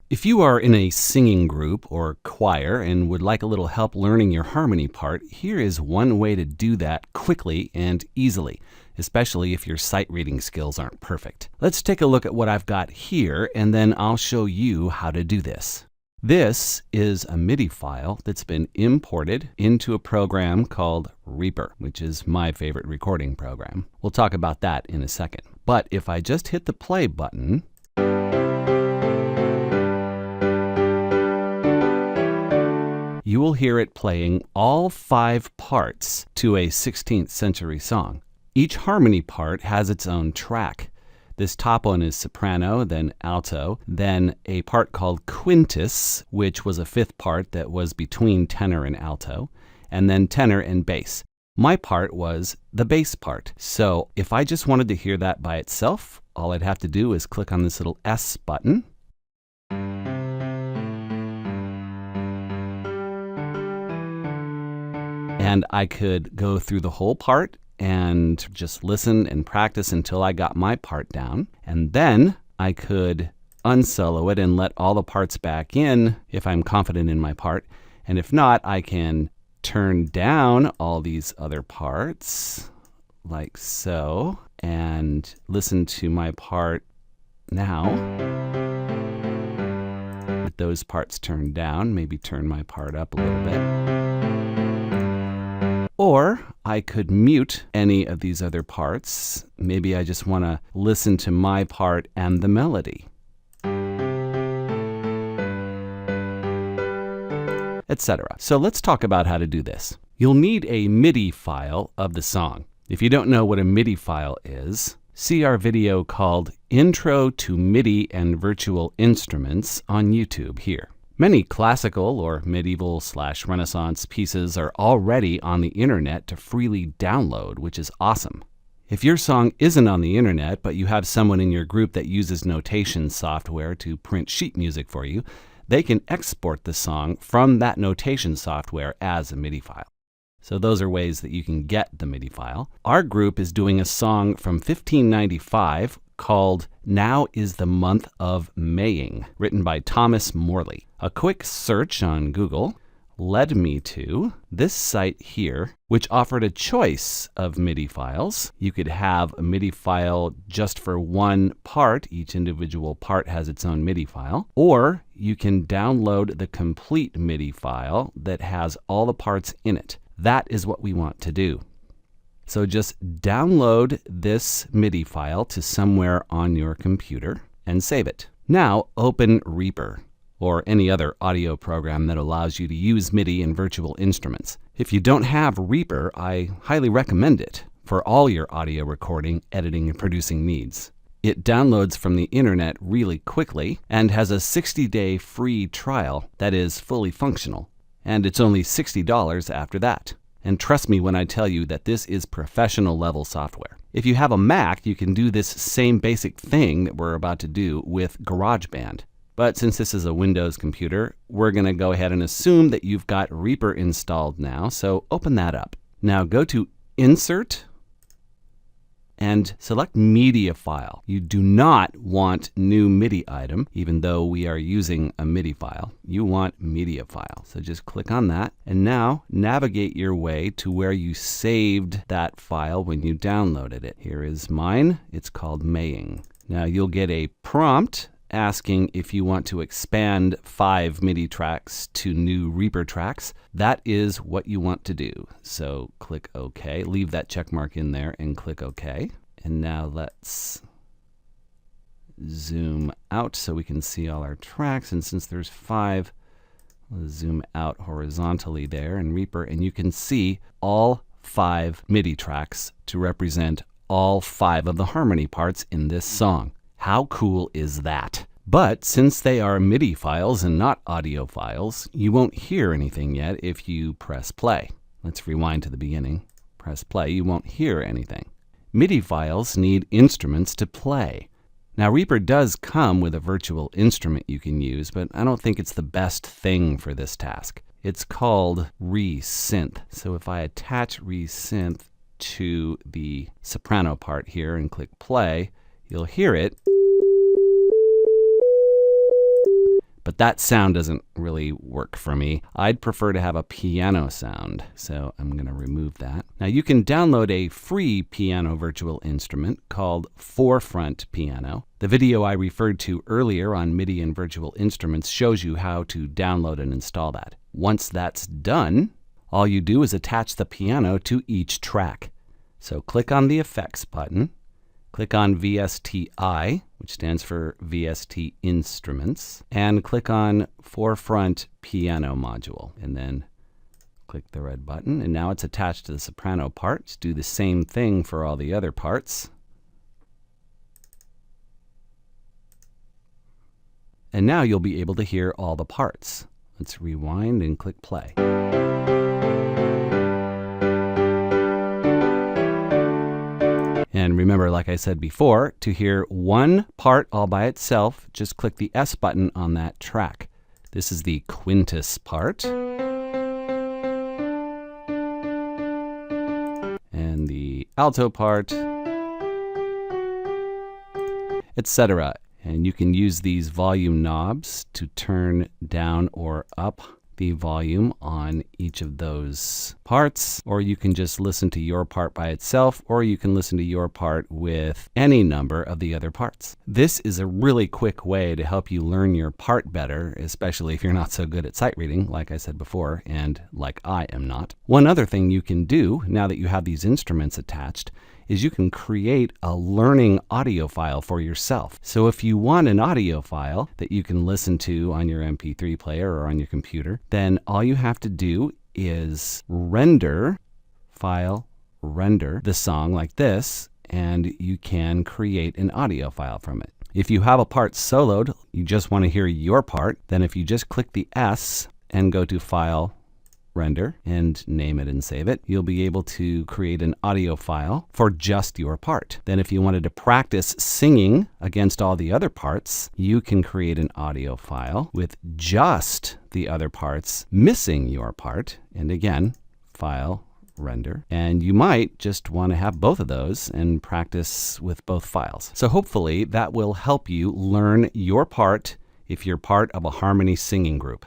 If you are in a singing group or choir and would like a little help learning your harmony part, here is one way to do that quickly and easily, especially if your sight reading skills aren't perfect. Let's take a look at what I've got here, and then I'll show you how to do this. This is a MIDI file that's been imported into a program called Reaper, which is my favorite recording program. We'll talk about that in a second. But if I just hit the play button, you will hear it playing all 5 parts to a 16th century song. Each harmony part has its own track. This top one is soprano, then alto, then a part called quintus, which was a 5th part that was between tenor and alto, and then tenor and bass. My part was the bass part. So if I just wanted to hear that by itself, all I'd have to do is click on this little S button. And I could go through the whole part and just listen and practice until I got my part down. And then I could unsolo it and let all the parts back in if I'm confident in my part. And if not, I can turn down all these other parts like so and listen to my part now with those parts turned down. Maybe turn my part up a little bit. Or I could mute any of these other parts. Maybe I just want to listen to my part and the melody, etc. So let's talk about how to do this. You'll need a MIDI file of the song. If you don't know what a MIDI file is, see our video called Intro to MIDI and Virtual Instruments on YouTube here. Many classical or medieval/Renaissance pieces are already on the internet to freely download, which is awesome. If your song isn't on the internet, but you have someone in your group that uses notation software to print sheet music for you, they can export the song from that notation software as a MIDI file. So those are ways that you can get the MIDI file. Our group is doing a song from 1595 called Now is the Month of Maying, written by Thomas Morley. A quick search on Google led me to this site here, which offered a choice of MIDI files. You could have a MIDI file just for one part. Each individual part has its own MIDI file. Or you can download the complete MIDI file that has all the parts in it. That is what we want to do. So just download this MIDI file to somewhere on your computer and save it. Now open Reaper, or any other audio program that allows you to use MIDI and virtual instruments. If you don't have Reaper, I highly recommend it for all your audio recording, editing, and producing needs. It downloads from the internet really quickly and has a 60-day free trial that is fully functional. And it's only $60 after that. And trust me when I tell you that this is professional level software. If you have a Mac, you can do this same basic thing that we're about to do with GarageBand. But since this is a Windows computer, we're going to go ahead and assume that you've got Reaper installed now. So open that up. Now go to Insert and select Media File. You do not want New MIDI Item, even though we are using a MIDI file. You want Media File. So just click on that, and now navigate your way to where you saved that file when you downloaded it. Here is mine. It's called Maying. Now you'll get a prompt asking if you want to expand 5 MIDI tracks to new Reaper tracks. That is what you want to do. So click OK. Leave that check mark in there and click OK. And now let's zoom out so we can see all our tracks. And since there's 5, we'll zoom out horizontally there in Reaper, and you can see all 5 MIDI tracks to represent all 5 of the harmony parts in this song. How cool is that? But since they are MIDI files and not audio files, you won't hear anything yet if you press play. Let's rewind to the beginning. Press play, you won't hear anything. MIDI files need instruments to play. Now Reaper does come with a virtual instrument you can use, but I don't think it's the best thing for this task. It's called Resynth. So if I attach Resynth to the soprano part here and click play, you'll hear it. that sound doesn't really work for me. I'd prefer to have a piano sound, so I'm going to remove that. Now you can download a free piano virtual instrument called Forefront Piano. The video I referred to earlier on MIDI and virtual instruments shows you how to download and install that. Once that's done, all you do is attach the piano to each track. So click on the Effects button, click on VSTI, which stands for VST Instruments, and click on Forefront Piano Module, and then click the red button, and now it's attached to the soprano part. Let's do the same thing for all the other parts. And now you'll be able to hear all the parts. Let's rewind and click play. And remember, like I said before, to hear one part all by itself, just click the S button on that track. This is the quintus part. And the alto part, etc. And you can use these volume knobs to turn down or up the volume on each of those parts, or you can just listen to your part by itself, or you can listen to your part with any number of the other parts. This is a really quick way to help you learn your part better, especially if you're not so good at sight reading, like I said before, and like I am not. One other thing you can do, now that you have these instruments attached, is you can create a learning audio file for yourself. So if you want an audio file that you can listen to on your MP3 player or on your computer, then all you have to do is render the song like this, and you can create an audio file from it. If you have a part soloed, you just want to hear your part, then if you just click the S and go to File, Render, and name it and save it, you'll be able to create an audio file for just your part. Then if you wanted to practice singing against all the other parts, you can create an audio file with just the other parts missing your part, and again, File, Render, and you might just want to have both of those and practice with both files. So hopefully that will help you learn your part if you're part of a harmony singing group.